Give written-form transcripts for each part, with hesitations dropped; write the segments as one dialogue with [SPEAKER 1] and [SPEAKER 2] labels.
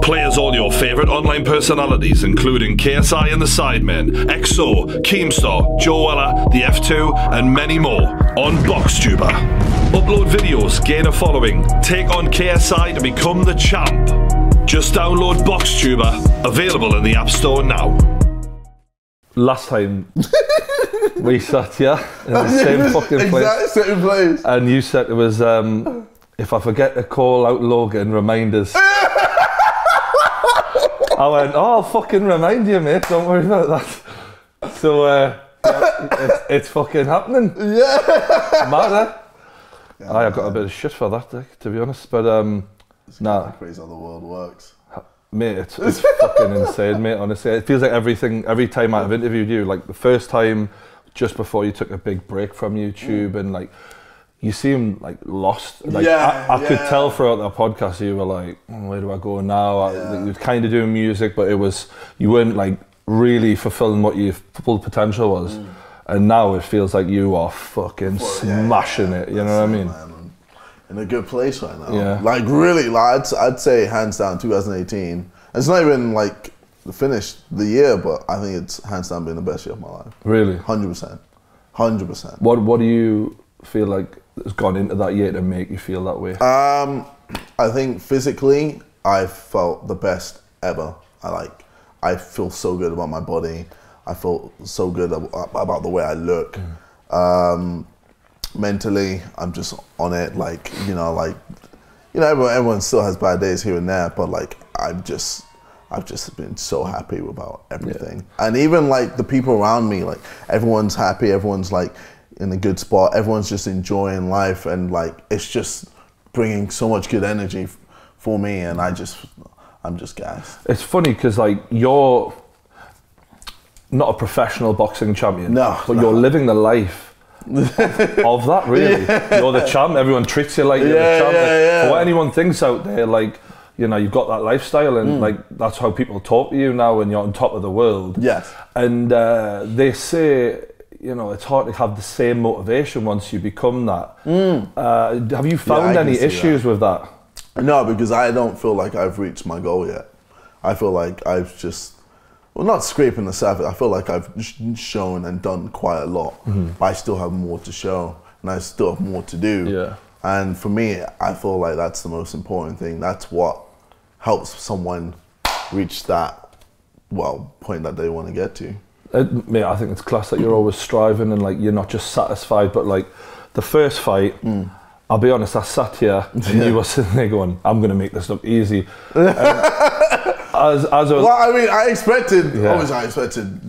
[SPEAKER 1] Play as all your favourite online personalities, including KSI and the Sidemen, XO, Keemstar, Joe Weller, the F2, and many more on BoxTuber. Upload videos, gain a following, take on KSI to become the champ. Just download BoxTuber, available in the App Store now.
[SPEAKER 2] Last time we sat here in the same fucking place.
[SPEAKER 3] Exact same place.
[SPEAKER 2] And you said it was, if I forget to call out Logan, remind us. I went, oh, I'll fucking remind you, mate, don't worry about that. So, it's fucking happening.
[SPEAKER 3] Yeah.
[SPEAKER 2] Matter.
[SPEAKER 3] Yeah,
[SPEAKER 2] I got a bit of shit for that, to be honest, but
[SPEAKER 3] it's
[SPEAKER 2] nah.
[SPEAKER 3] crazy how the world works.
[SPEAKER 2] Mate, it's fucking insane, mate, honestly. It feels like every time I've interviewed you, like the first time, just before you took a big break from YouTube, and like, you seem like lost. Like, I could tell throughout that podcast you were like, where do I go now? You were kind of doing music, but you weren't like really fulfilling what your full potential was. And now it feels like you are fucking smashing it, you know what I mean?
[SPEAKER 3] Man, I'm in a good place right now.
[SPEAKER 2] Yeah.
[SPEAKER 3] Like really, like I'd say hands down 2018. It's not even like finished the year, but I think it's hands down been the best year of my life.
[SPEAKER 2] Really?
[SPEAKER 3] 100%. 100%.
[SPEAKER 2] What do you feel like has gone into that year to make you feel that way?
[SPEAKER 3] I think physically, I felt the best ever. I feel so good about my body. I feel so good about the way I look. Mentally, I'm just on it. Everyone still has bad days here and there, but like I've just been so happy about everything. And even like the people around me, like everyone's happy. Everyone's like in a good spot. Everyone's just enjoying life, and like it's just bringing so much good energy for me. And I'm just gassed.
[SPEAKER 2] It's funny because like you're not a professional boxing champion, but you're living the life of that, really. You're the champ. Everyone treats you like you're the champ. For what anyone thinks out there, like, you know, you've got that lifestyle, and like that's how people talk to you now when you're on top of the world.
[SPEAKER 3] Yes.
[SPEAKER 2] And they say, you know, it's hard to have the same motivation once you become that. Have you found any issues with that?
[SPEAKER 3] No, because I don't feel like I've reached my goal yet. I feel like I've just, well, not scraping the surface. I feel like I've shown and done quite a lot, but I still have more to show, and I still have more to do.
[SPEAKER 2] Yeah. And
[SPEAKER 3] for me, I feel like that's the most important thing. That's what helps someone reach that, well, point that they want to get to.
[SPEAKER 2] Mate, I think it's class that you're always striving, and like you're not just satisfied, but like the first fight, I'll be honest, I sat here and you were sitting there going, I'm going to make this look easy. Well,
[SPEAKER 3] I mean, I expected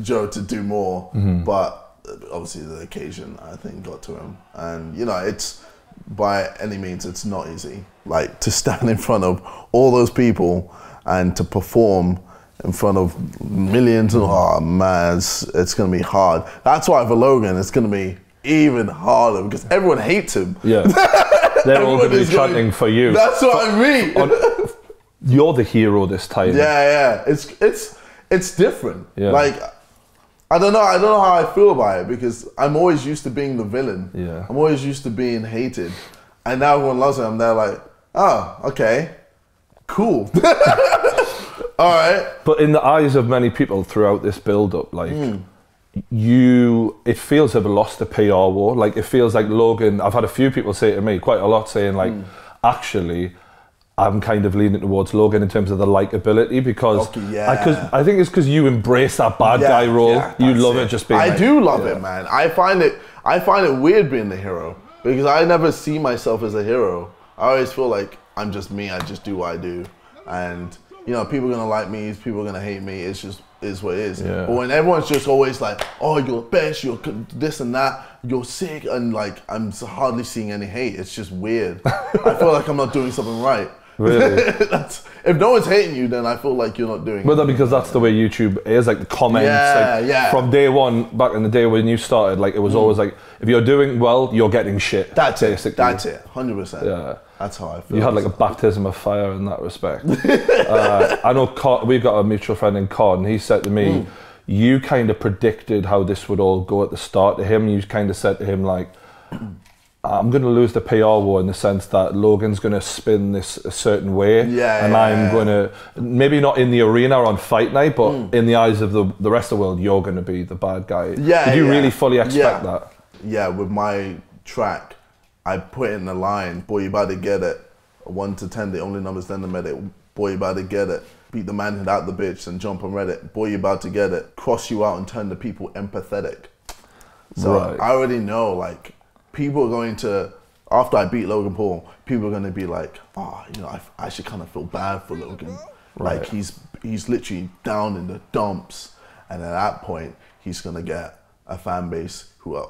[SPEAKER 3] Joe to do more, but obviously the occasion, I think, got to him. And, you know, it's, by any means, it's not easy. Like, to stand in front of all those people and to perform in front of millions, oh man, it's going to be hard. That's why for Logan, it's going to be even harder because everyone hates him.
[SPEAKER 2] Yeah. They're all going to be chanting for you.
[SPEAKER 3] That's what I mean.
[SPEAKER 2] You're the hero this time.
[SPEAKER 3] Yeah. It's different.
[SPEAKER 2] Yeah.
[SPEAKER 3] Like, I don't know how I feel about it because I'm always used to being the villain.
[SPEAKER 2] Yeah.
[SPEAKER 3] I'm always used to being hated. And now everyone loves him. They're like, oh, okay, cool. All right.
[SPEAKER 2] But in the eyes of many people throughout this build-up, like, it feels they've lost the PR war. Like, it feels like Logan, I've had a few people say to me, quite a lot, saying like, actually, I'm kind of leaning towards Logan in terms of the likability because I think it's because you embrace that bad guy role. You love it just being.
[SPEAKER 3] I do love it, man. I find it weird being the hero because I never see myself as a hero. I always feel like I'm just me. I just do what I do, and you know, people are gonna like me. People are gonna hate me. It's just is what it is.
[SPEAKER 2] Yeah. But
[SPEAKER 3] when everyone's just always like, oh, you're the best, you're this and that, you're sick, and like I'm hardly seeing any hate. It's just weird. I feel like I'm not doing something right.
[SPEAKER 2] Really?
[SPEAKER 3] If no one's hating you, then I feel like you're not doing.
[SPEAKER 2] But that because that's the way YouTube is, like the comments. From day one, back in the day when you started, like it was always like, if you're doing well, you're getting shit.
[SPEAKER 3] That's
[SPEAKER 2] basically.
[SPEAKER 3] That's it. 100%.
[SPEAKER 2] Yeah.
[SPEAKER 3] That's how I feel.
[SPEAKER 2] You had like a baptism of fire in that respect. I know we've got a mutual friend in Con. He said to me, you kind of predicted how this would all go at the start to him. You kind of said to him like, I'm going to lose the PR war in the sense that Logan's going to spin this a certain way, and I'm going to, maybe not in the arena on fight night, but in the eyes of the rest of the world, you're going to be the bad guy. Did you really fully expect that?
[SPEAKER 3] Yeah, with my track, I put in the line, boy, you about to get it. 1 to 10, the only numbers then the medic. Boy, you about to get it. Beat the man, hit out the bitch, and jump on Reddit. Boy, you about to get it. Cross you out and turn the people empathetic. So I already know, like, people are going to, after I beat Logan Paul, people are going to be like, oh, you know, I should kind of feel bad for Logan. Like, he's literally down in the dumps. And at that point, he's going to get a fan base who are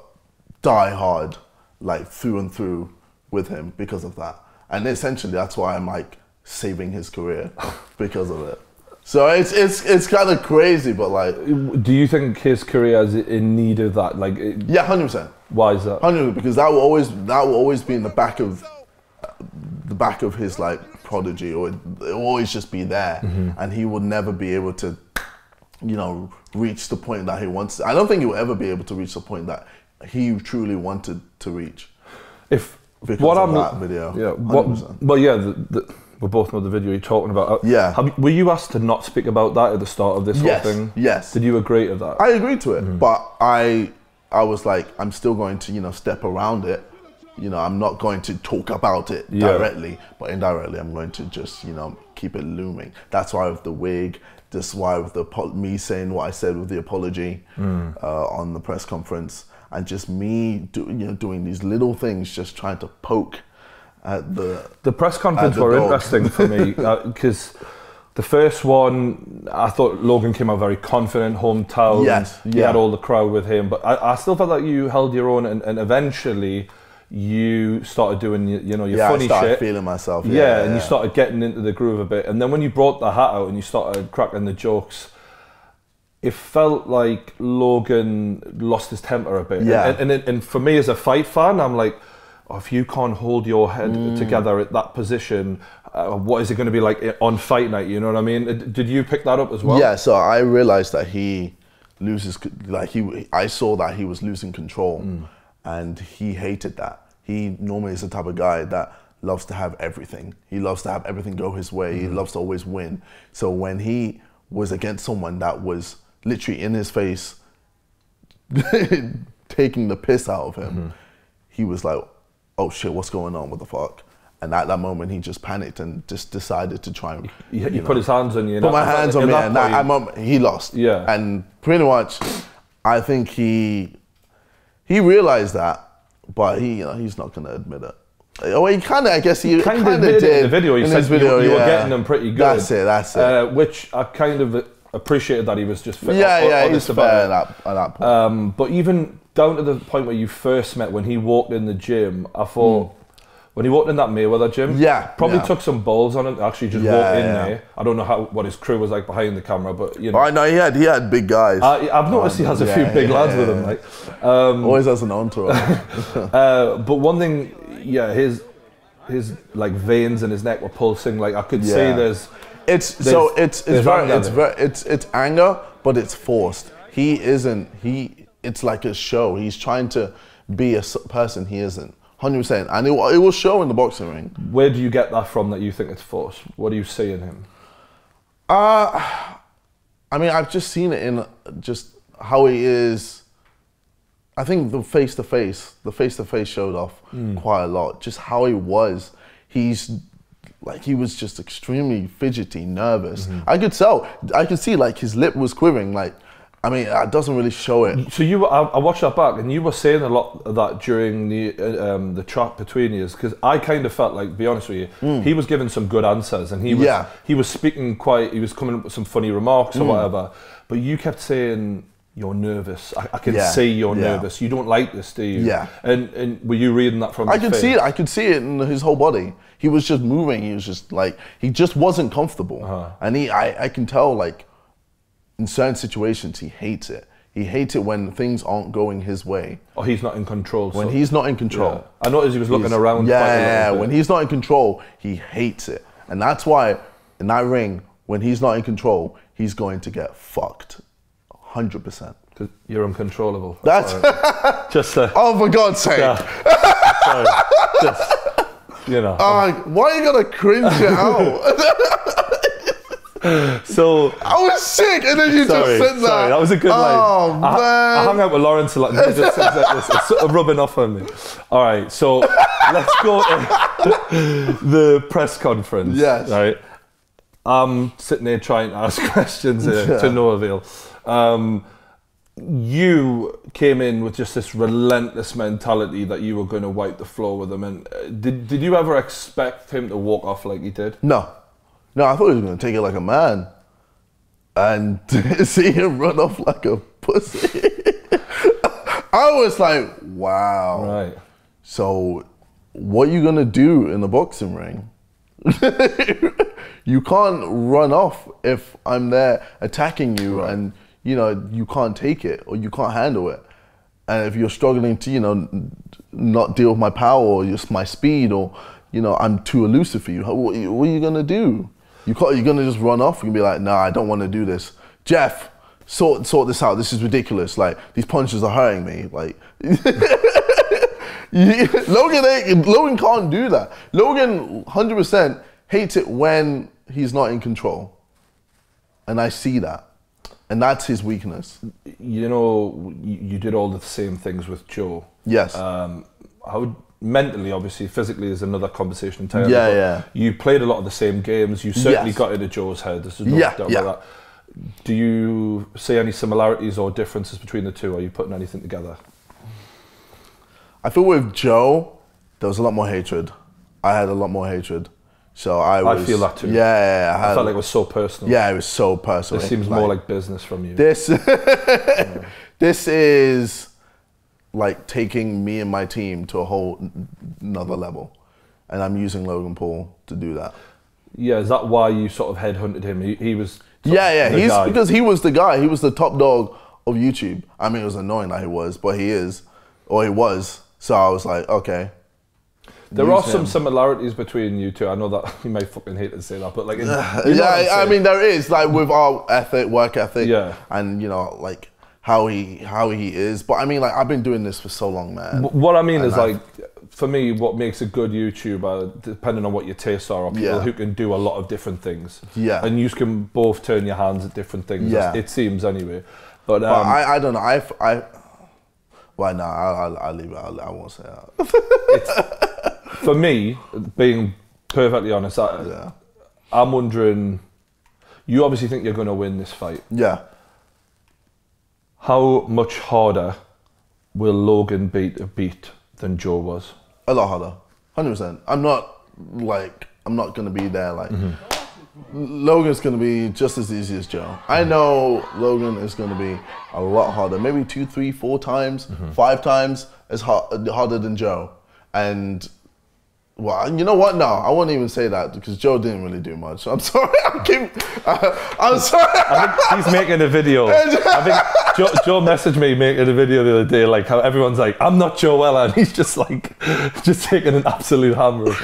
[SPEAKER 3] die hard, like, through and through with him because of that. And essentially, that's why I'm, like, saving his career because of it. So it's kind of crazy, but like,
[SPEAKER 2] do you think his career is in need of that? Like,
[SPEAKER 3] yeah, 100%.
[SPEAKER 2] Why is that?
[SPEAKER 3] 100%, because that will always be in the back of his like prodigy, or it will always just be there, and he will never be able to, you know, reach the point that he wants. I don't think he will ever be able to reach the point that he truly wanted to reach. Because of that video.
[SPEAKER 2] Yeah. We both know the video you're talking about. Were you asked to not speak about that at the start of this whole thing?
[SPEAKER 3] Yes.
[SPEAKER 2] Did you agree to that?
[SPEAKER 3] I agreed to it, but I was like, I'm still going to, you know, step around it. You know, I'm not going to talk about it directly, but indirectly, I'm going to just, you know, keep it looming. That's why with the wig. That's why with me saying what I said with the apology on the press conference, and just me doing these little things, just trying to poke.
[SPEAKER 2] The press conference were interesting for me because the first one, I thought Logan came out very confident, hometown. He had all the crowd with him, but I still felt like you held your own, and eventually you started doing your funny shit. I started
[SPEAKER 3] feeling myself.
[SPEAKER 2] And you started getting into the groove a bit, and then when you brought the hat out and you started cracking the jokes, it felt like Logan lost his temper a bit. And for me as a fight fan, I'm like, if you can't hold your head together at that position, what is it going to be like on fight night? You know what I mean? Did you pick that up as well?
[SPEAKER 3] Yeah, so I realized that he loses, I saw that he was losing control, and he hated that. He normally is the type of guy that loves to have everything. He loves to have everything go his way. He loves to always win. So when he was against someone that was literally in his face, taking the piss out of him, he was like, oh shit, what's going on? What the fuck? And at that moment, he just panicked and just decided to try and...
[SPEAKER 2] He put his hands on you.
[SPEAKER 3] Put my hands on me, and that moment, he lost.
[SPEAKER 2] Yeah.
[SPEAKER 3] And pretty much, I think he realized that, but he's not going to admit it. Well, he kind of, I guess he kind of did.
[SPEAKER 2] In the video, he said you were getting them pretty good.
[SPEAKER 3] That's it.
[SPEAKER 2] Which I kind of appreciated that he was just fair.
[SPEAKER 3] He's fair at that point.
[SPEAKER 2] But even down to the point where you first met, when he walked in the gym, I thought, when he walked in that Mayweather gym, probably took some balls on him to actually just walk in there. I don't know what his crew was like behind the camera, but you know.
[SPEAKER 3] I know he had big guys.
[SPEAKER 2] I've noticed he has a few big lads with him. Like,
[SPEAKER 3] always has an entourage.
[SPEAKER 2] But one thing, his like veins in his neck were pulsing. Like I could see it's anger, but it's forced. It's like a show. He's trying to be a person he isn't. 100%, and it will show in the boxing ring. Where do you get that from that you think it's forced? What do you see in him?
[SPEAKER 3] I mean, I've just seen it in just how he is. I think the face-to-face showed off quite a lot. Just how he was. He was just extremely fidgety, nervous. I could see like his lip was quivering, like, I mean, it doesn't really show it.
[SPEAKER 2] So I watched that back, and you were saying a lot of that during the chat between you, because I kind of felt like, to be honest with you, he was giving some good answers, and he was speaking he was coming up with some funny remarks or whatever, but you kept saying, you're nervous. I can see you're nervous. You don't like this, do you? Yeah. And were you reading that from his face?
[SPEAKER 3] I could see it in his whole body. He was just moving. He was just like, he just wasn't comfortable. And I can tell, like, in certain situations, he hates it. He hates it when things aren't going his way.
[SPEAKER 2] Oh, he's not in control.
[SPEAKER 3] When he's not in control.
[SPEAKER 2] Yeah. I noticed he was looking around.
[SPEAKER 3] When he's not in control, he hates it. And that's why, in that ring, when he's not in control, he's going to get fucked. 100%.
[SPEAKER 2] Because you're uncontrollable.
[SPEAKER 3] That's...
[SPEAKER 2] Just
[SPEAKER 3] oh, for God's sake.
[SPEAKER 2] Sorry. Just, you know.
[SPEAKER 3] Why are you gonna cringe it out?
[SPEAKER 2] So
[SPEAKER 3] I was sick, and then you just said that.
[SPEAKER 2] Sorry, that was a good line.
[SPEAKER 3] Oh man!
[SPEAKER 2] I hung out with Lawrence a lot, and he just says like this. It's sort of rubbing off on me. All right, so let's go to the press conference.
[SPEAKER 3] Yes.
[SPEAKER 2] Right. I'm sitting there trying to ask questions to no avail. You came in with just this relentless mentality that you were going to wipe the floor with him. And did you ever expect him to walk off like he did?
[SPEAKER 3] No, I thought he was going to take it like a man, and see him run off like a pussy. I was like, wow.
[SPEAKER 2] Right.
[SPEAKER 3] So, what are you going to do in the boxing ring? You can't run off if I'm there attacking you, right, and you can't take it or you can't handle it. And if you're struggling to not deal with my power or just my speed, or I'm too elusive for you, what are you gonna do? You're gonna just run off and be like, nah, I don't want to do this. Jeff, sort this out. This is ridiculous. Like, these punches are hurting me. Like, Logan can't do that. Logan 100% hates it when he's not in control, and I see that, and that's his weakness.
[SPEAKER 2] You did all the same things with Joe.
[SPEAKER 3] Yes.
[SPEAKER 2] How mentally, obviously, physically is another conversation entirely.
[SPEAKER 3] Yeah.
[SPEAKER 2] You played a lot of the same games. You certainly got into Joe's head. There's no doubt about that. Do you see any similarities or differences between the two? Are you putting anything together?
[SPEAKER 3] I feel with Joe, there was a lot more hatred. I had a lot more hatred. So I
[SPEAKER 2] feel that too.
[SPEAKER 3] Yeah,
[SPEAKER 2] I felt like it was so personal.
[SPEAKER 3] Yeah, it was so personal.
[SPEAKER 2] This seems more like business from you.
[SPEAKER 3] This is like taking me and my team to a whole another level, and I'm using Logan Paul to do that.
[SPEAKER 2] Yeah, is that why you sort of headhunted him? He was.
[SPEAKER 3] Because he was the guy. He was the top dog of YouTube. I mean, it was annoying that he was, but he was. So I was like, okay.
[SPEAKER 2] There are some similarities between you two. I know that you may fucking hate to say that, but like,
[SPEAKER 3] I mean, there is, like, with our work ethic, and like how he is. But I mean, like, I've been doing this for so long, man.
[SPEAKER 2] What I mean is, like, for me, what makes a good YouTuber, depending on what your tastes are people who can do a lot of different things. Yeah. And you can both turn your hands at different things. Yeah. It seems anyway. But
[SPEAKER 3] I don't know. Well, no, I'll leave it. I won't say that.
[SPEAKER 2] For me, being perfectly honest, I'm wondering, you obviously think you're going to win this fight.
[SPEAKER 3] Yeah.
[SPEAKER 2] How much harder will Logan beat than Joe was?
[SPEAKER 3] A lot harder, 100%. I'm not going to be there like, Logan's going to be just as easy as Joe. I know Logan is going to be a lot harder, maybe 2, 3, 4 times, 5 times as harder than Joe. And well, you know what? No, I won't even say that because Joe didn't really do much. I'm sorry. I'm sorry.
[SPEAKER 2] I think he's making a video. I think Joe messaged me making a video the other day, like how everyone's like, I'm not Joe Weller, and he's just like, just taking an absolute hammer.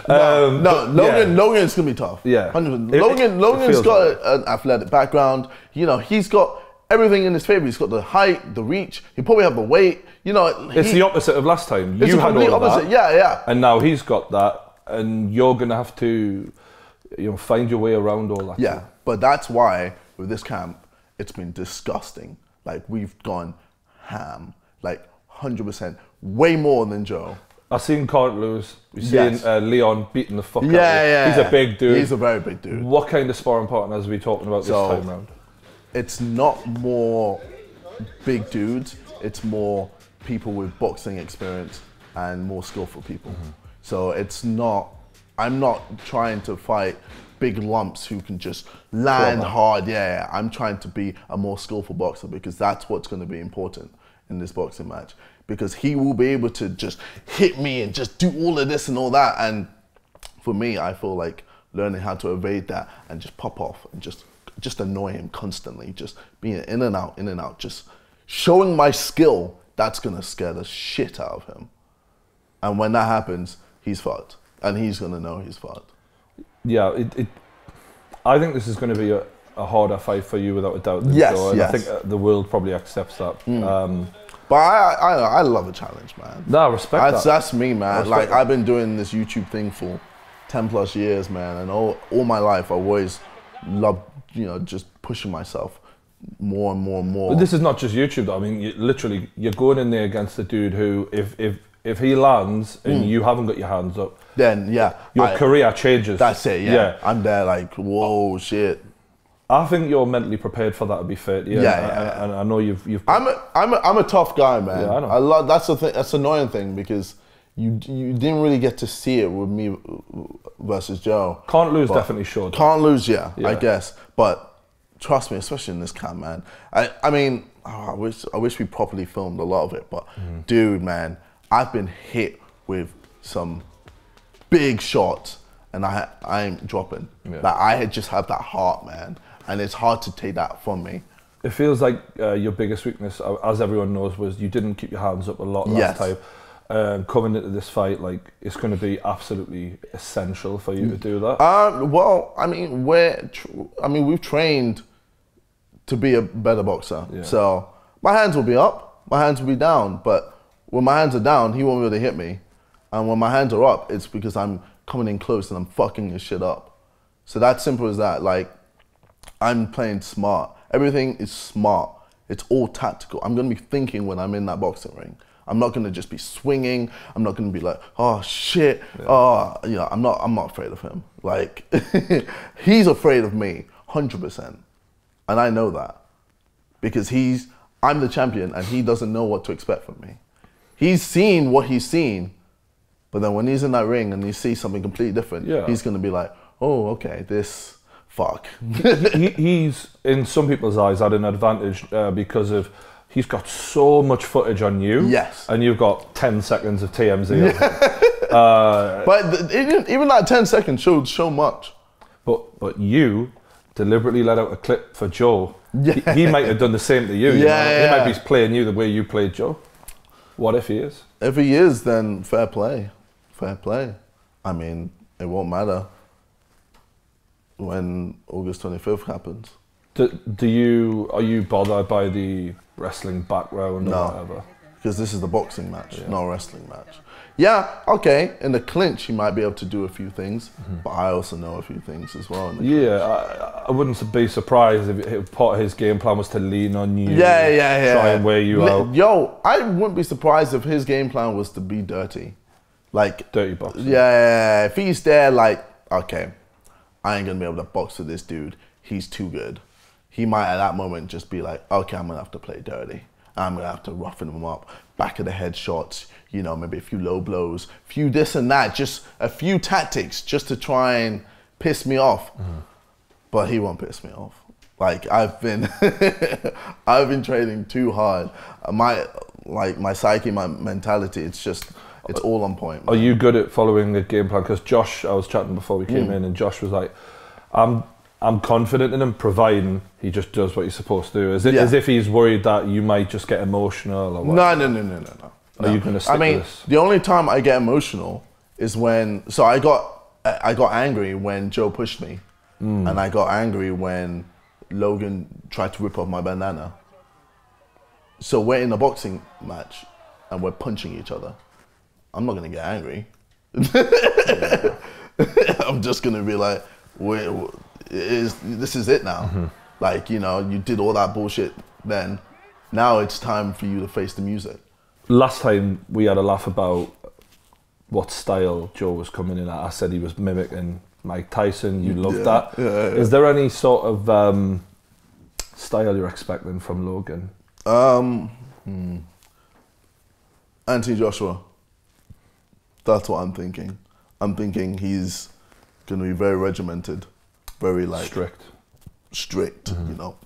[SPEAKER 3] Logan's gonna be tough.
[SPEAKER 2] Yeah.
[SPEAKER 3] Logan's got an athletic background. He's got everything in his favor. He's got the height, the reach. He probably have the weight.
[SPEAKER 2] It's the opposite of last time.
[SPEAKER 3] It's the complete opposite. Yeah.
[SPEAKER 2] And now he's got that, and you're gonna have to, find your way around all that.
[SPEAKER 3] Yeah, but that's why with this camp, it's been disgusting. Like, we've gone ham, like 100%, way more than Joe.
[SPEAKER 2] I've seen Can't Lose. We've seen Leon beating the fuck out of him.
[SPEAKER 3] Yeah.
[SPEAKER 2] He's a big dude.
[SPEAKER 3] He's a very big dude.
[SPEAKER 2] What kind of sparring partners are we talking about this time round?
[SPEAKER 3] It's not more big dudes. It's more people with boxing experience and more skillful people. So I'm not trying to fight big lumps who can just land hard. Yeah, I'm trying to be a more skillful boxer because that's what's going to be important in this boxing match. Because he will be able to just hit me and just do all of this and all that. And for me, I feel like learning how to evade that and just pop off and just annoy him constantly, just being in and out, just showing my skill, that's going to scare the shit out of him. And when that happens, he's fucked. And he's going to know he's fucked.
[SPEAKER 2] Yeah, I think this is going to be a harder fight for you without a doubt.
[SPEAKER 3] Yes.
[SPEAKER 2] I think the world probably accepts that.
[SPEAKER 3] But I love a challenge, man.
[SPEAKER 2] No, I respect that.
[SPEAKER 3] That's me, man. Like,
[SPEAKER 2] that.
[SPEAKER 3] I've been doing this YouTube thing for 10 plus years, man. And all my life, I always loved, you know, just pushing myself more and more and more.
[SPEAKER 2] But this is not just YouTube, though. I mean, you're going in there against a dude who, if he lands and you haven't got your hands up,
[SPEAKER 3] then, yeah.
[SPEAKER 2] your career changes.
[SPEAKER 3] That's it, yeah. I'm there like, whoa, shit.
[SPEAKER 2] I think you're mentally prepared for that, to be fair to you.
[SPEAKER 3] Yeah.
[SPEAKER 2] And I know you've.
[SPEAKER 3] I'm a tough guy, man.
[SPEAKER 2] Yeah, I know.
[SPEAKER 3] That's the thing. That's the annoying thing because you didn't really get to see it with me versus Joe.
[SPEAKER 2] Can't lose, definitely should.
[SPEAKER 3] Can't lose, yeah, I guess. But trust me, especially in this camp, man. I mean, I wish we properly filmed a lot of it. But dude, man, I've been hit with some big shots, and I ain't dropping.
[SPEAKER 2] Yeah.
[SPEAKER 3] Like, I just have that heart, man. And it's hard to take that from me.
[SPEAKER 2] It feels like your biggest weakness, as everyone knows, was you didn't keep your hands up a lot last time. Coming into this fight, like, it's going to be absolutely essential for you to do that.
[SPEAKER 3] Well, I mean, we've trained to be a better boxer. Yeah. So my hands will be up, my hands will be down. But when my hands are down, he won't be able to hit me. And when my hands are up, it's because I'm coming in close and I'm fucking his shit up. So that's simple as that. Like, I'm playing smart. Everything is smart. It's all tactical. I'm going to be thinking when I'm in that boxing ring. I'm not going to just be swinging. I'm not going to be like, oh shit. Yeah. I'm not afraid of him. Like, he's afraid of me, 100%. And I know that because I'm the champion and he doesn't know what to expect from me. He's seen what he's seen, but then when he's in that ring and he sees something completely different, he's going to be like, oh, okay, this. Fuck.
[SPEAKER 2] He's, in some people's eyes, had an advantage because of he's got so much footage on you.
[SPEAKER 3] Yes.
[SPEAKER 2] And you've got 10 seconds of TMZ.
[SPEAKER 3] But even that 10 seconds showed so much.
[SPEAKER 2] But you deliberately let out a clip for Joe. Yeah. He might have done the same to you. He might be playing you the way you played Joe. What if he is?
[SPEAKER 3] If he is, then fair play. Fair play. I mean, it won't matter when August 25th happens.
[SPEAKER 2] Are you bothered by the wrestling background or whatever?
[SPEAKER 3] Because this is the boxing match, not a wrestling match. Yeah, okay, in the clinch he might be able to do a few things, but I also know a few things as well.
[SPEAKER 2] I wouldn't be surprised if part of his game plan was to lean on you,
[SPEAKER 3] try
[SPEAKER 2] and wear you out.
[SPEAKER 3] Yo, I wouldn't be surprised if his game plan was to be dirty. Like,
[SPEAKER 2] dirty boxing.
[SPEAKER 3] Yeah, if he's there like, okay, I ain't gonna be able to box with this dude. He's too good. He might at that moment just be like, okay, I'm gonna have to play dirty. I'm gonna have to roughen him up, back of the head shots, you know, maybe a few low blows, few this and that, just a few tactics just to try and piss me off. But he won't piss me off. Like, I've been training too hard. My psyche, my mentality, it's all on point. Man.
[SPEAKER 2] Are you good at following the game plan? Because Josh, I was chatting before we came in, and Josh was like, I'm confident in him, providing he just does what he's supposed to do. As if he's worried that you might just get emotional or what?
[SPEAKER 3] No.
[SPEAKER 2] Are you going to stick with this?
[SPEAKER 3] The only time I get emotional is when... So I got angry when Joe pushed me. And I got angry when Logan tried to rip off my bandana. So we're in a boxing match and we're punching each other. I'm not going to get angry. I'm just going to be like, this is it now. Like, you know, you did all that bullshit then. Now it's time for you to face the music.
[SPEAKER 2] Last time we had a laugh about what style Joe was coming in at. I said he was mimicking Mike Tyson. You loved that. Yeah. Is there any sort of style you're expecting from Logan?
[SPEAKER 3] Anthony Joshua. That's what I'm thinking. I'm thinking he's going to be very regimented, very like strict. You know,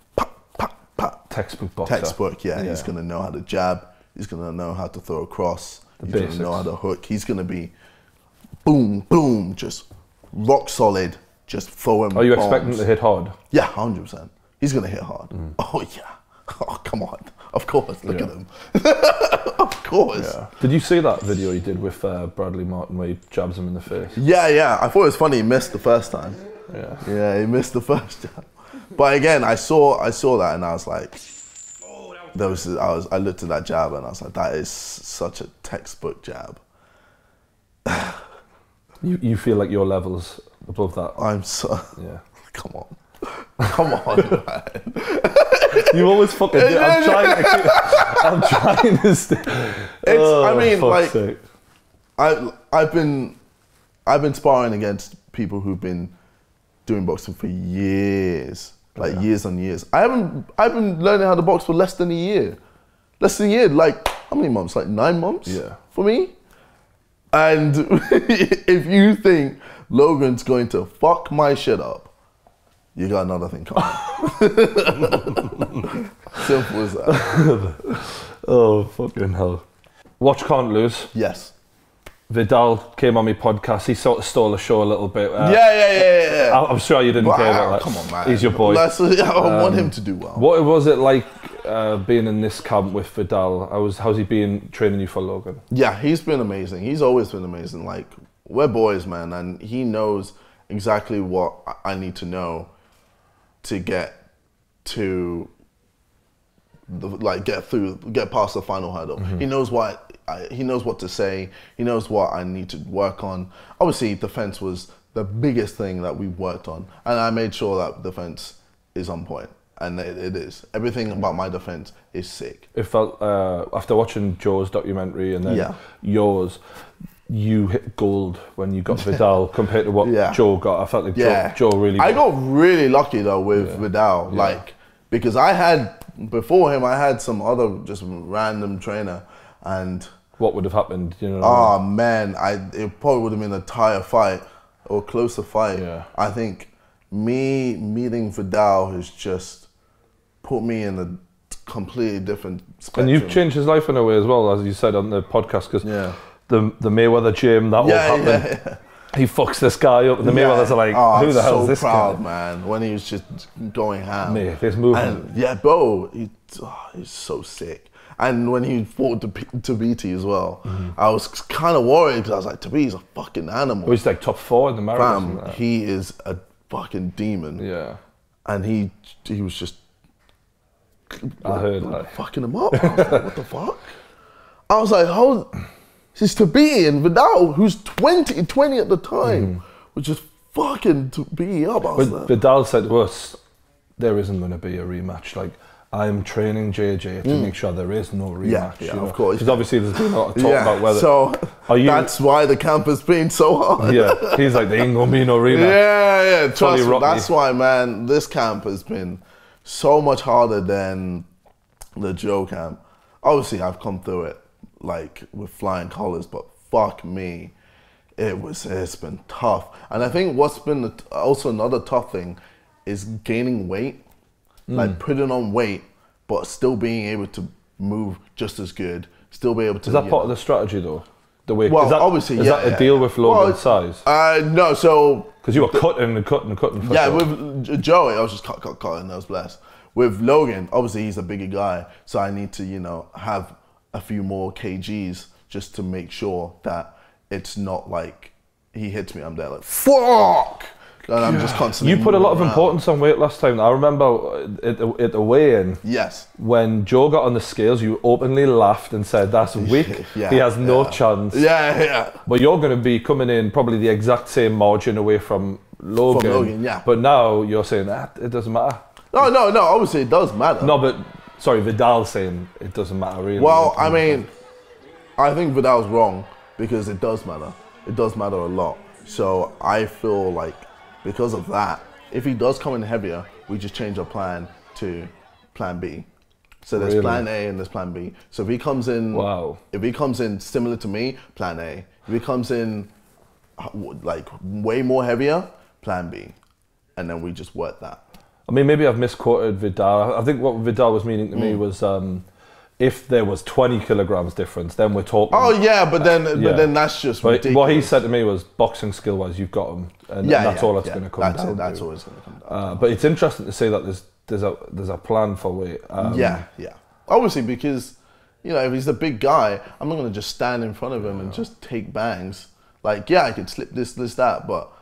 [SPEAKER 2] textbook boxer.
[SPEAKER 3] Textbook, yeah. He's going to know how to jab. He's going to know how to throw a cross. He's going to know how to hook. He's going to be boom, boom, just rock solid, just throwing.
[SPEAKER 2] Are you expecting to hit hard?
[SPEAKER 3] Yeah, 100%. He's going to hit hard. Oh yeah. Oh come on. Of course. Look at him. Of course. Yeah.
[SPEAKER 2] Did you see that video he did with Bradley Martin where he jabs him in the face?
[SPEAKER 3] Yeah. I thought it was funny. He missed the first time.
[SPEAKER 2] Yeah,
[SPEAKER 3] he missed the first jab. But again, I saw that and I was like,
[SPEAKER 4] oh, that was
[SPEAKER 3] I looked at that jab and I was like, that is such a textbook jab.
[SPEAKER 2] You feel like your level's above that?
[SPEAKER 3] I'm so...
[SPEAKER 2] Yeah.
[SPEAKER 3] Come on. Come on, man.
[SPEAKER 2] You always fucking do. I'm trying to stay.
[SPEAKER 3] I mean, like, sake. I've been sparring against people who've been doing boxing for years. Like years on years. I've been learning how to box for less than a year. Less than a year, like how many months? Like 9 months?
[SPEAKER 2] Yeah. For
[SPEAKER 3] me. And if you think Logan's going to fuck my shit up, you got another thing coming. Simple as that.
[SPEAKER 2] Oh, fucking hell. Watch Can't Lose.
[SPEAKER 3] Yes.
[SPEAKER 2] Vidal came on my podcast. He sort of stole the show a little bit.
[SPEAKER 3] Yeah.
[SPEAKER 2] I'm sure you didn't care about that.
[SPEAKER 3] Come on, man.
[SPEAKER 2] He's your boy.
[SPEAKER 3] I want him to do well.
[SPEAKER 2] What was it like being in this camp with Vidal? How's he been training you for Logan?
[SPEAKER 3] Yeah, he's been amazing. He's always been amazing. Like, we're boys, man, and he knows exactly what I need to know to get to get past the final hurdle. Mm-hmm. He knows what to say. He knows what I need to work on. Obviously, defense was the biggest thing that we worked on, and I made sure that defense is on point, and it is. Everything about my defense is sick.
[SPEAKER 2] It felt after watching Joe's documentary and then yours, you hit gold when you got Vidal compared to what Joe got. I felt like Joe really...
[SPEAKER 3] I got really lucky though with Vidal, like, because before him, I had some other just random trainer, and...
[SPEAKER 2] What would have happened, you know?
[SPEAKER 3] Oh man, it probably would have been a tire fight or closer fight.
[SPEAKER 2] Yeah.
[SPEAKER 3] I think me meeting Vidal has just put me in a completely different spectrum.
[SPEAKER 2] And you've changed his life in a way as well, as you said on the podcast, because the Mayweather gym, that all happened. Yeah. He fucks this guy up, and the Mayweathers are like, who the hell is this guy?
[SPEAKER 3] I'm so proud, man, when he was just going ham.
[SPEAKER 2] Mate, his movement.
[SPEAKER 3] And, bro, he's so sick. And when he fought Tabiti as well, I was kind of worried because I was like, Tabiti's a fucking animal.
[SPEAKER 2] He's like top 4 in the marathon.
[SPEAKER 3] He is a fucking demon.
[SPEAKER 2] Yeah.
[SPEAKER 3] And he was just...
[SPEAKER 2] I heard that.
[SPEAKER 3] Fucking him up. I was like, what the fuck? I was like, how... This is Tabiti and Vidal, who's 20 at the time, was just fucking Tabiti up.
[SPEAKER 2] But Vidal said to us, there isn't going to be a rematch. Like, I'm training JJ to make sure there is no rematch.
[SPEAKER 3] Yeah, of course.
[SPEAKER 2] Because obviously there's been a lot of talk about whether...
[SPEAKER 3] So that's why the camp has been so hard.
[SPEAKER 2] Yeah, he's like, there ain't going to be no rematch.
[SPEAKER 3] Yeah, trust me. That's why, man, this camp has been so much harder than the Joe camp. Obviously, I've come through it, like, with flying colours, but fuck me, it's been tough. And I think what's been also another tough thing is gaining weight. Like putting on weight, but still being able to move just as good, still be able to...
[SPEAKER 2] Is that part of the strategy though? The weight?
[SPEAKER 3] Well, obviously,
[SPEAKER 2] is that a deal with Logan's size?
[SPEAKER 3] No, so...
[SPEAKER 2] Because you were cutting and cutting and cutting.
[SPEAKER 3] Yeah, with Joey, I was just cut, and I was blessed. With Logan, obviously he's a bigger guy, so I need to, have a few more kgs just to make sure that it's not like he hits me, I'm there like, fuck! And I'm just constantly...
[SPEAKER 2] You put a lot of importance on weight last time. I remember at the weigh-in, when Joe got on the scales, you openly laughed and said, that's weak. He has no chance.
[SPEAKER 3] Yeah.
[SPEAKER 2] But you're going to be coming in probably the exact same margin away from Logan. But now you're saying that it doesn't matter.
[SPEAKER 3] No, obviously it does matter.
[SPEAKER 2] No, but, sorry, Vidal's saying it doesn't matter really.
[SPEAKER 3] Well, I mean, I think Vidal's wrong because it does matter. It does matter a lot. So I feel like, because of that, if he does come in heavier, we just change our plan to plan B. So there's plan A and there's plan B. So if he comes in similar to me, plan A. If he comes in like way more heavier, plan B. And then we just work that.
[SPEAKER 2] I mean, maybe I've misquoted Vidal. I think what Vidal was meaning to me was if there was 20 kilograms difference, then we're talking...
[SPEAKER 3] Oh yeah, but then that's just ridiculous.
[SPEAKER 2] What he said to me was, boxing skill-wise, you've got him. And that's all it's going to come down to.
[SPEAKER 3] That's always going to come down to.
[SPEAKER 2] But it's interesting to say that there's a plan for weight.
[SPEAKER 3] Yeah. Obviously, because, if he's a big guy, I'm not going to just stand in front of him and just take bangs. Like, I could slip this, that, but,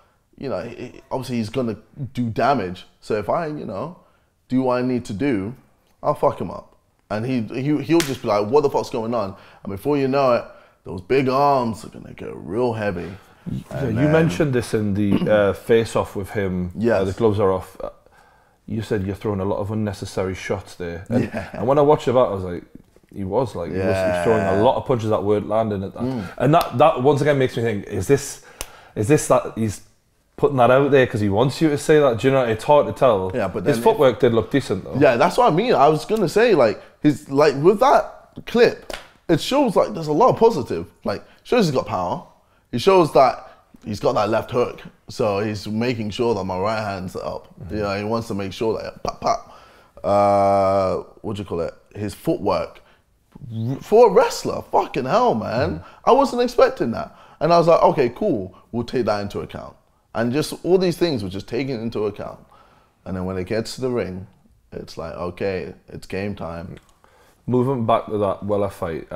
[SPEAKER 3] obviously he's going to do damage. So if I, do what I need to do, I'll fuck him up. And he'll just be like, what the fuck's going on? And before you know it, those big arms are gonna get real heavy.
[SPEAKER 2] Yeah, you mentioned this in the face-off with him.
[SPEAKER 3] Yes.
[SPEAKER 2] The gloves are off. You said you're throwing a lot of unnecessary shots there. And when I watched it back, I was like, he was throwing a lot of punches that weren't landing at that. And that once again makes me think, is this that he's putting that out there because he wants you to say that? Do you know, it's hard to tell.
[SPEAKER 3] Yeah, but
[SPEAKER 2] his footwork did look decent though.
[SPEAKER 3] Yeah, that's what I mean. I was gonna say, like, with that clip, it shows like there's a lot of positive. Like, shows he's got power. It shows that he's got that left hook, so he's making sure that my right hand's up. You know, he wants to make sure that pop pop. What do you call it? His footwork for a wrestler, fucking hell, man. I wasn't expecting that, and I was like, okay, cool. We'll take that into account, and just all these things were just taken into account. And then when it gets to the ring, it's like, okay, it's game time. Moving
[SPEAKER 2] back to that Weller fight.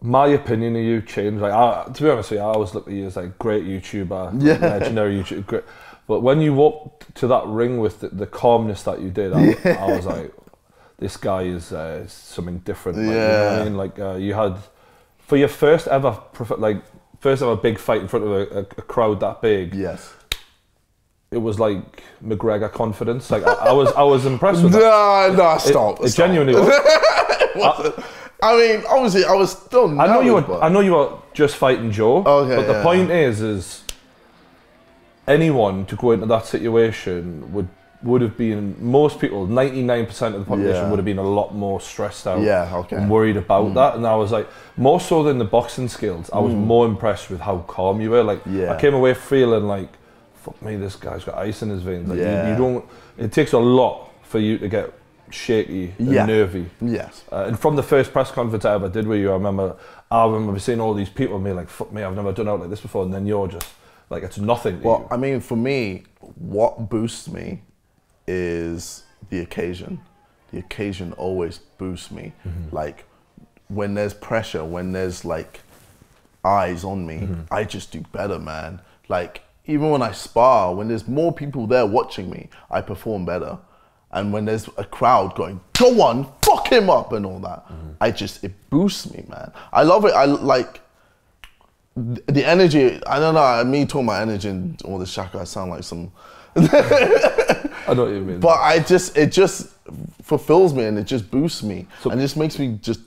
[SPEAKER 2] My opinion of you changed. Like, to be honest with you, I always look at you as like great YouTuber, legendary YouTuber. Great. But when you walked to that ring with the calmness that you did, I was like, this guy is something different. Like, you know what I mean? Like you had for your first ever big fight in front of a crowd that big.
[SPEAKER 3] Yes.
[SPEAKER 2] It was like McGregor confidence. Like I was impressed with that.
[SPEAKER 3] No, stop.
[SPEAKER 2] It genuinely was.
[SPEAKER 3] I mean, obviously, I was still nervous,
[SPEAKER 2] I know you were just fighting Joe.
[SPEAKER 3] Okay,
[SPEAKER 2] but the point is anyone to go into that situation would have been, most people, 99% of the population would have been a lot more stressed out and worried about that. And I was like, more so than the boxing skills, I was more impressed with how calm you were. Like, I came away feeling like, fuck me, this guy's got ice in his veins. Like, you don't. It takes a lot for you to get shaky and nervy.
[SPEAKER 3] Yes.
[SPEAKER 2] And from the first press conference I ever did with you, I remember seeing all these people and being like, fuck me, I've never done out like this before. And then you're just like, it's nothing to you.
[SPEAKER 3] I mean, for me, what boosts me is the occasion. The occasion always boosts me. Like, when there's pressure, when there's like eyes on me, I just do better, man. Like, even when I spar, when there's more people there watching me, I perform better. And when there's a crowd going, go on, fuck him up and all that, it boosts me, man. I love it. I like the energy. I don't know, me talking about energy and all this shaka, I sound like some...
[SPEAKER 2] I know what you mean.
[SPEAKER 3] But it just fulfills me and it just boosts me. And just makes me just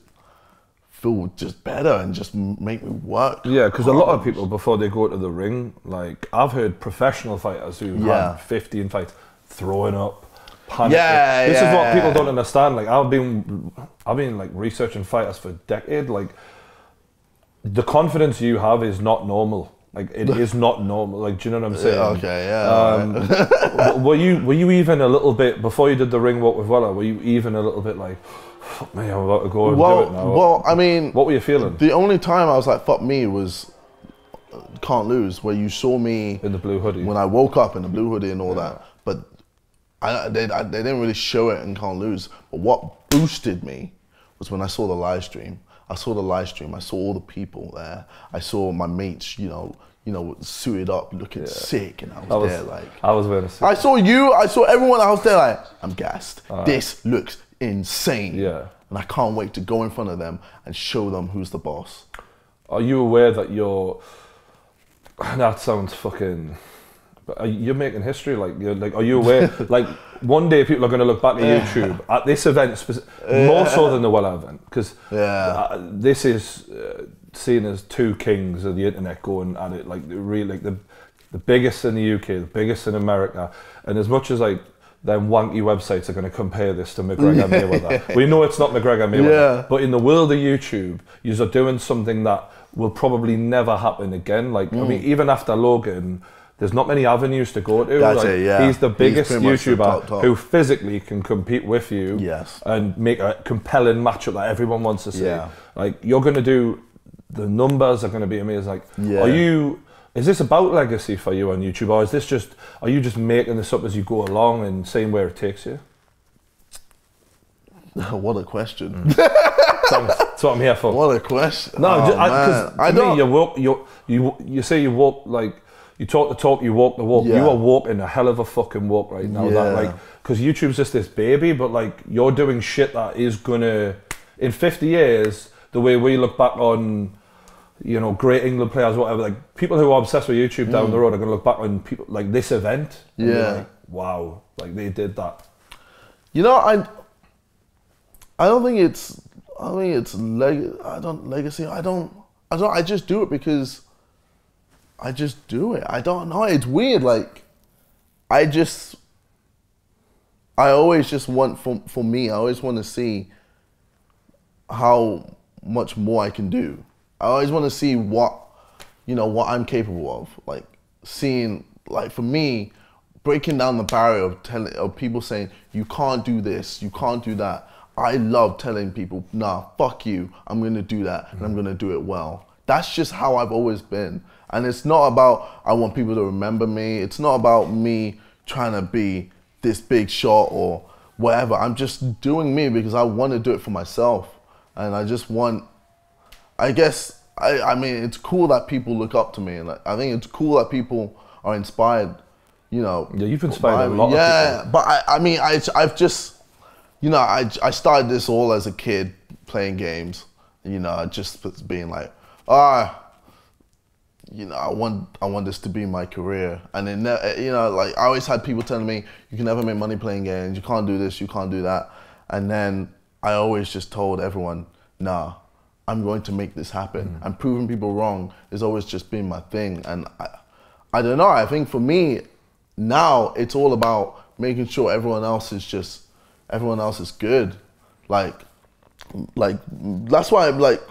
[SPEAKER 3] feel just better and just make me work.
[SPEAKER 2] Yeah, because a lot of people, before they go to the ring, like, I've heard professional fighters who've had 15 fights throwing up, panicking. This is what people don't understand. Like, I've been like researching fighters for a decade. Like, the confidence you have is not normal. Like, it is not normal. Like, do you know what I'm saying? Were you even a little bit, before you did the ring walk with Weller, were you even a little bit like, fuck me, I'm about to go and do it now?
[SPEAKER 3] Well, I mean,
[SPEAKER 2] what were you feeling?
[SPEAKER 3] The only time I was like, fuck me, was Can't Lose, where you saw me
[SPEAKER 2] in the blue hoodie.
[SPEAKER 3] When I woke up in the blue hoodie and all that. But they didn't really show it in Can't Lose. But what boosted me was when I saw the live stream. I saw all the people there. I saw my mates, you know, suited up, looking sick, and I was there like...
[SPEAKER 2] I was wearing a suit.
[SPEAKER 3] I saw you, I saw everyone else there like, I'm gassed. This looks insane.
[SPEAKER 2] Yeah.
[SPEAKER 3] And I can't wait to go in front of them and show them who's the boss.
[SPEAKER 2] Are you aware that that sounds fucking... You're making history, like, are you aware? Like, one day people are going to look back at YouTube at this event, more so than the Weller event, because this is seen as two kings of the internet going at it, like really, like the biggest in the UK, the biggest in America, and as much as like them wanky websites are going to compare this to McGregor Mayweather, we know it's not McGregor Mayweather, but in the world of YouTube, you're doing something that will probably never happen again. Like, I mean, even after Logan, there's not many avenues to go to.
[SPEAKER 3] That's
[SPEAKER 2] like,
[SPEAKER 3] it,
[SPEAKER 2] he's the biggest YouTuber
[SPEAKER 3] top.
[SPEAKER 2] who physically can compete with you and make a compelling matchup that everyone wants to see. Like, you're going to do, the numbers are going to be amazing. Like, is this about legacy for you on YouTube, or is this are you just making this up as you go along and seeing where it takes you?
[SPEAKER 3] What a question.
[SPEAKER 2] That's what I'm here for.
[SPEAKER 3] What a question.
[SPEAKER 2] No, because to me, you say you walk like, you talk the talk, you walk the walk.
[SPEAKER 3] Yeah.
[SPEAKER 2] You are walking a hell of a fucking walk right now. That, like, because YouTube's just this baby, but like you're doing shit that is gonna, in 50 years, the way we look back on, you know, great England players, whatever, like people who are obsessed with YouTube down the road are gonna look back on people like this event. And be like, wow, like they did that.
[SPEAKER 3] You know, I don't think it's legacy. I just do it because I just do it. I don't know. It's weird. Like, I always just want, for me, I always want to see how much more I can do. I always want to see what I'm capable of. Like, seeing, like, for me, breaking down the barrier of people saying, you can't do this, you can't do that. I love telling people, nah, fuck you, I'm gonna do that, and I'm gonna do it well. That's just how I've always been. And it's not about, I want people to remember me. It's not about me trying to be this big shot or whatever. I'm just doing me because I want to do it for myself. And I just want, I guess, I mean, it's cool that people look up to me. And I think it's cool that people are inspired, you know.
[SPEAKER 2] Yeah, you've inspired a lot of people.
[SPEAKER 3] Yeah, but I mean, I've just, you know, I started this all as a kid playing games, you know, just being like, you know, I want this to be my career. And then, you know, like, I always had people telling me, you can never make money playing games, you can't do this, you can't do that. And then I always just told everyone, nah, I'm going to make this happen. And proving people wrong has always just been my thing. And I don't know, I think for me, now it's all about making sure everyone else is good. Like that's why I'm like,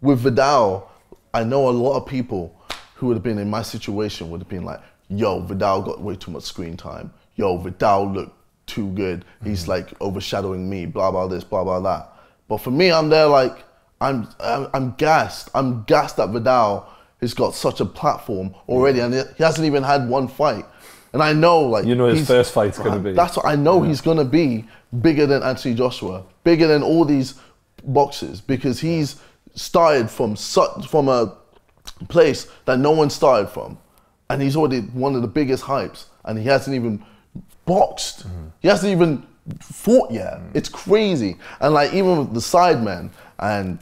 [SPEAKER 3] with Vidal, I know a lot of people who would have been in my situation would have been like, yo, Vidal got way too much screen time. Yo, Vidal looked too good. He's like overshadowing me, blah, blah, this, blah, blah, that. But for me, I'm there like, I'm gassed. I'm gassed that Vidal has got such a platform already, and he hasn't even had one fight. And I know, like,
[SPEAKER 2] you know, his first fight's gonna be.
[SPEAKER 3] That's what I know. He's gonna be bigger than Anthony Joshua, bigger than all these boxers, because he's started from a place that no one started from, and he's already one of the biggest hypes, and he hasn't even boxed. He hasn't even fought yet. It's crazy. And like, even with the Sidemen and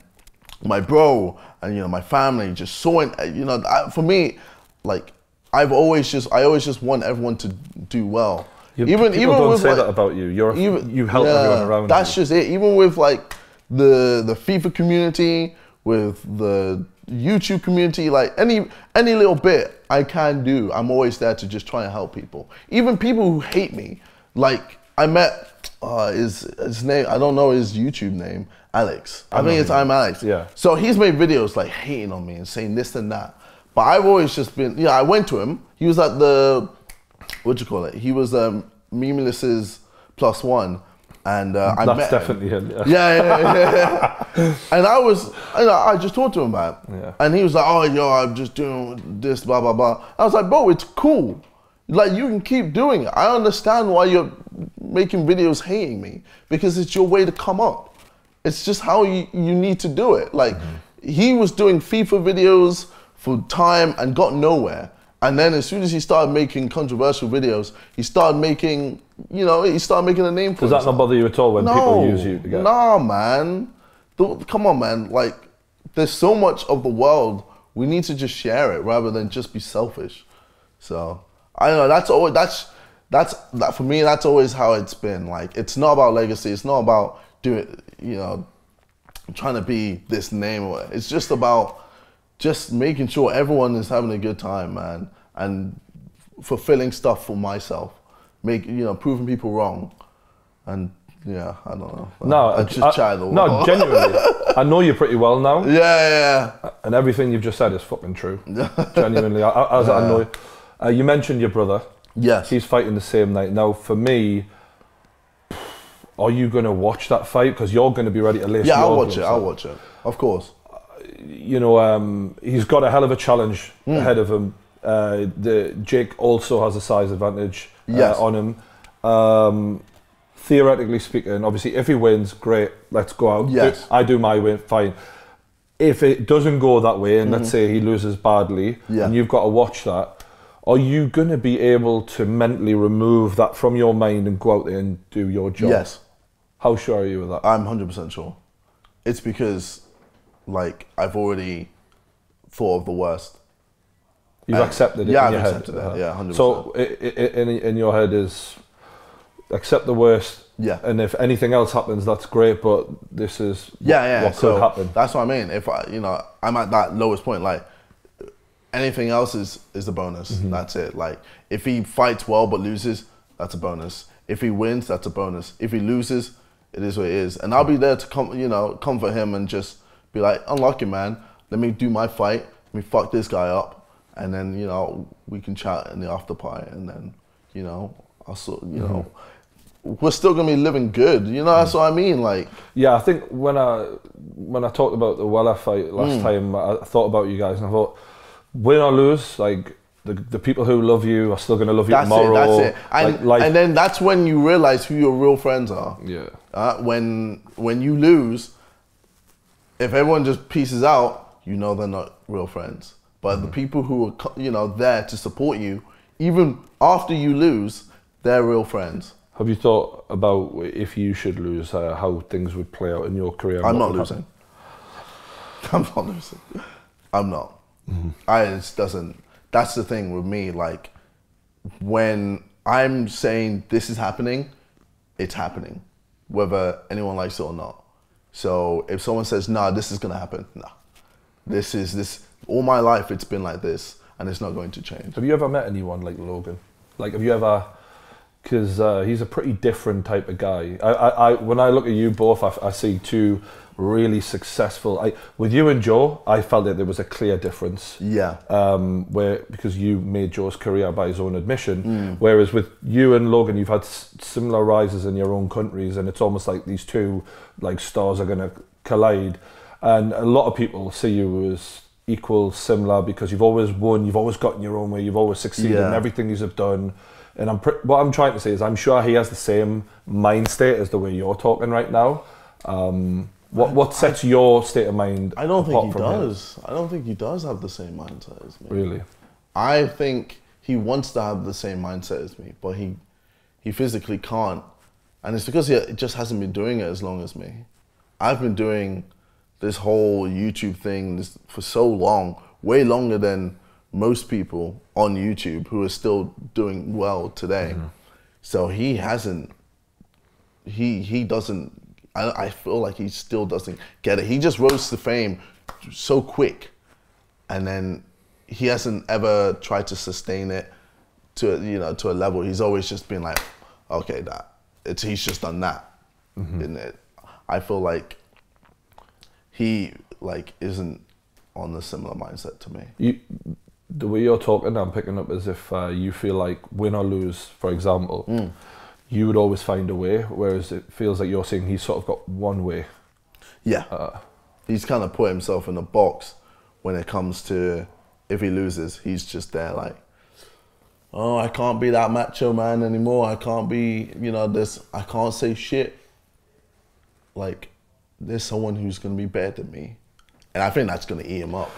[SPEAKER 3] my bro and, you know, my family just saw it. You know, for me, like, I always just want everyone to do well.
[SPEAKER 2] People don't say that about you. You help everyone around you.
[SPEAKER 3] That's just it. Even with like the FIFA community, with the YouTube community, like any little bit I can do, I'm always there to just try and help people. Even people who hate me. Like, I met his name, I don't know his YouTube name, Alex. I think it's I'm Alex.
[SPEAKER 2] Yeah.
[SPEAKER 3] So he's made videos like hating on me and saying this and that. But I've always just been, yeah, I went to him. He was at the, he was Memeless's +1. And I met
[SPEAKER 2] That's definitely him.
[SPEAKER 3] Yeah. And I just talked to him about it.
[SPEAKER 2] Yeah.
[SPEAKER 3] And he was like, oh, yo, I'm just doing this, blah, blah, blah. I was like, bro, it's cool. Like, you can keep doing it. I understand why you're making videos hating me, because it's your way to come up. It's just how you need to do it. Like, he was doing FIFA videos for time and got nowhere. And then as soon as he started making controversial videos, he started making a name for himself.
[SPEAKER 2] Does that not bother you at all when people use you to get?
[SPEAKER 3] Nah, man. Come on, man. Like, there's so much of the world. We need to just share it rather than just be selfish. So, I don't know. That's for me, that's always how it's been. Like, it's not about legacy. It's not about trying to be this name. It's just about just making sure everyone is having a good time, man, and fulfilling stuff for myself, proving people wrong, and yeah, I don't know.
[SPEAKER 2] No, genuinely, I know you pretty well now.
[SPEAKER 3] Yeah.
[SPEAKER 2] And everything you've just said is fucking true. Genuinely, I know you. You mentioned your brother.
[SPEAKER 3] Yes.
[SPEAKER 2] He's fighting the same night. Now, for me, are you going to watch that fight? Because you're going to be ready to lace.
[SPEAKER 3] Yeah, I'll watch it. Of course.
[SPEAKER 2] He's got a hell of a challenge ahead of him. Jake also has a size advantage on him. Theoretically speaking, obviously, if he wins, great, let's go out.
[SPEAKER 3] Yes.
[SPEAKER 2] I do my way, fine. If it doesn't go that way, and let's say he loses badly, and you've got to watch that, Are you going to be able to mentally remove that from your mind and go out there and do your job?
[SPEAKER 3] Yes.
[SPEAKER 2] How sure are you of that?
[SPEAKER 3] I'm 100% sure. It's because, like, I've already thought of the worst.
[SPEAKER 2] You've accepted it in your head?
[SPEAKER 3] Yeah, I've accepted it, yeah, 100%.
[SPEAKER 2] So in your head is accept the worst, and if anything else happens, that's great, but this is what could happen.
[SPEAKER 3] That's what I mean. If I'm at that lowest point, like, anything else is a bonus. That's it. Like, if he fights well but loses, that's a bonus. If he wins, that's a bonus. If he loses, it is what it is. And I'll be there to comfort him and just be like, unlucky, man. Let me do my fight. Let me fuck this guy up. And then, we can chat in the after party. And then, we're still going to be living good. That's what I mean. Like,
[SPEAKER 2] yeah, I think when I talked about the Weller fight last time, I thought about you guys and I thought, win or lose, like, the people who love you are still going to love you tomorrow.
[SPEAKER 3] That's it. And then that's when you realize who your real friends are.
[SPEAKER 2] Yeah.
[SPEAKER 3] When you lose, if everyone just pieces out, they're not real friends. But the people who are there to support you, even after you lose, they're real friends.
[SPEAKER 2] Have you thought about if you should lose, how things would play out in your career?
[SPEAKER 3] I'm not losing. I'm not losing. I'm not. It just doesn't. That's the thing with me. Like, when I'm saying this is happening, it's happening, whether anyone likes it or not. So if someone says, "Nah, this is gonna happen," nah. This. All my life, it's been like this, and it's not going to change.
[SPEAKER 2] Have you ever met anyone like Logan? Like, have you ever? Because he's a pretty different type of guy. When I look at you both, I see two really successful. With you and Joe, I felt that there was a clear difference.
[SPEAKER 3] Yeah.
[SPEAKER 2] Because you made Joe's career by his own admission, whereas with you and Logan, you've had similar rises in your own countries, and it's almost like these two stars are going to collide. And a lot of people see you as equal, similar, because you've always won, you've always gotten your own way, you've always succeeded in everything you've done. And what I'm trying to say is I'm sure he has the same mind state as the way you're talking right now. What sets your state of mind apart?
[SPEAKER 3] I don't think he
[SPEAKER 2] does.
[SPEAKER 3] I don't think he does have the same mindset as me.
[SPEAKER 2] Really?
[SPEAKER 3] I think he wants to have the same mindset as me, but he physically can't. And it's because he just hasn't been doing it as long as me. I've been doing this whole YouTube thing for so long, way longer than most people on YouTube who are still doing well today. So he hasn't, he doesn't, I feel like he still doesn't get it. He just rose to fame so quick, and then he hasn't ever tried to sustain it to a level. He's always just been like, okay, he's just done that. And I feel like he isn't on the similar mindset to me.
[SPEAKER 2] The way you're talking, I'm picking up as if you feel like win or lose, for example, you would always find a way, whereas it feels like you're saying he's sort of got one way.
[SPEAKER 3] Yeah. He's kind of put himself in a box when it comes to, if he loses, he's just there like, oh, I can't be that macho man anymore. I can't be, I can't say shit. Like, there's someone who's going to be better than me. And I think that's going to eat him up.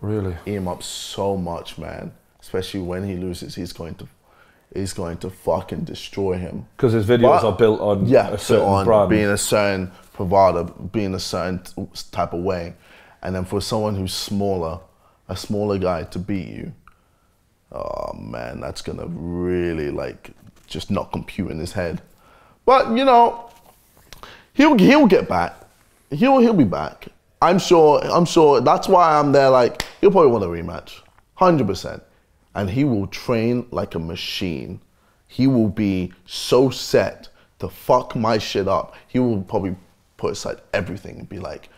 [SPEAKER 2] Really?
[SPEAKER 3] Eat him up so much, man. Especially when he loses, he's going to fucking destroy him. Because
[SPEAKER 2] his videos are built on a certain brand.
[SPEAKER 3] Being a certain provider, being a certain type of way. And then for someone who's smaller, a smaller guy to beat you, oh man, that's going to really just not compute in his head. But, he'll get back. He'll be back. I'm sure that's why I'm there. He'll probably want a rematch, 100%. And he will train like a machine. He will be so set to fuck my shit up. He will probably put aside everything and be like,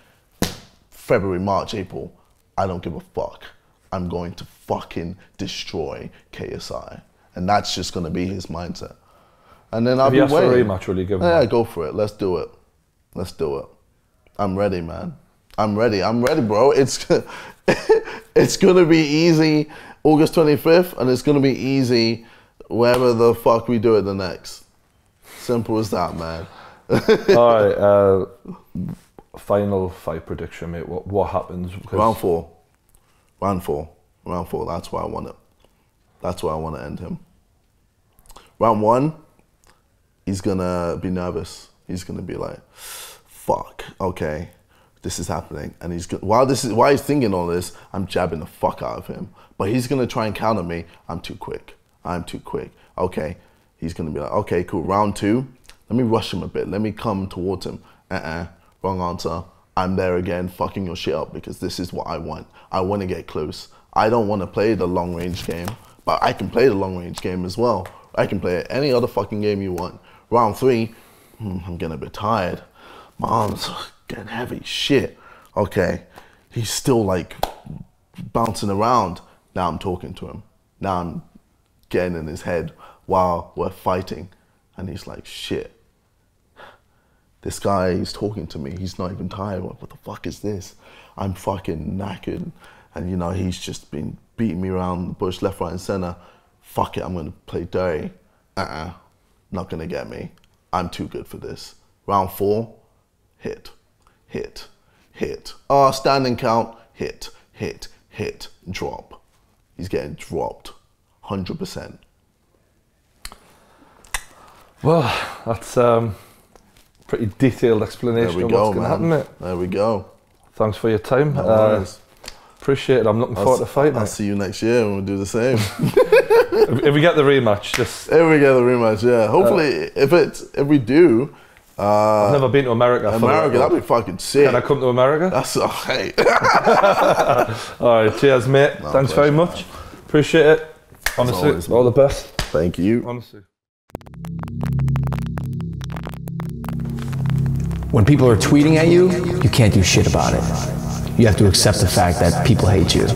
[SPEAKER 3] February, March, April, I don't give a fuck. I'm going to fucking destroy KSI. And that's just going to be his mindset. And then I'll be waiting. If
[SPEAKER 2] he asks for a rematch, will you give him
[SPEAKER 3] one? Yeah, go for it. Let's do it. Let's do it. I'm ready, man. I'm ready, bro. It's gonna be easy August 25th, and it's gonna be easy wherever the fuck we do it the next. Simple as that, man.
[SPEAKER 2] All right, final fight prediction, mate. What happens?
[SPEAKER 3] Round four. That's why I want it. That's where I want to end him. Round 1, he's gonna be nervous. He's gonna be like, fuck, okay, this is happening. And while he's thinking all this, I'm jabbing the fuck out of him. But he's gonna try and counter me. I'm too quick. Okay, he's gonna be like, okay, cool, round 2, let me rush him a bit. Let me come towards him. Wrong answer. I'm there again, fucking your shit up because this is what I want. I want to get close. I don't want to play the long range game, but I can play the long range game as well. I can play any other fucking game you want. Round 3, I'm getting a bit tired. My arms are getting heavy, shit. Okay, he's still like bouncing around. Now I'm talking to him. Now I'm getting in his head while we're fighting. And he's like, shit. This guy is talking to me. He's not even tired. What the fuck is this? I'm fucking knackered. And you know, he's just been beating me around the bush, left, right, and center. Fuck it, I'm gonna play dirty. Not gonna get me. I'm too good for this. Round 4, hit. Standing count, hit, drop. He's getting dropped, 100%.
[SPEAKER 2] Well, that's pretty detailed explanation of what's going to happen, mate.
[SPEAKER 3] There we go.
[SPEAKER 2] Thanks for your time.
[SPEAKER 3] No worries.
[SPEAKER 2] Appreciate it. I'm looking forward to fighting.
[SPEAKER 3] I'll see you next year and we'll do the same.
[SPEAKER 2] If we get the rematch,
[SPEAKER 3] if we get the rematch, yeah. Hopefully, if we do.
[SPEAKER 2] I've never been to America.
[SPEAKER 3] That'd be fucking sick.
[SPEAKER 2] Can I come to America?
[SPEAKER 3] That's okay.
[SPEAKER 2] All right, cheers, mate. Thanks very much. Appreciate it. Honestly, always, all the best.
[SPEAKER 3] Thank you.
[SPEAKER 2] Honestly.
[SPEAKER 4] When people are tweeting at you, you can't do shit about it. You have to accept the fact that people hate you.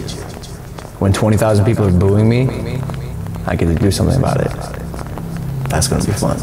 [SPEAKER 4] When 20,000 people are booing me, I get to do something about it. That's gonna be fun.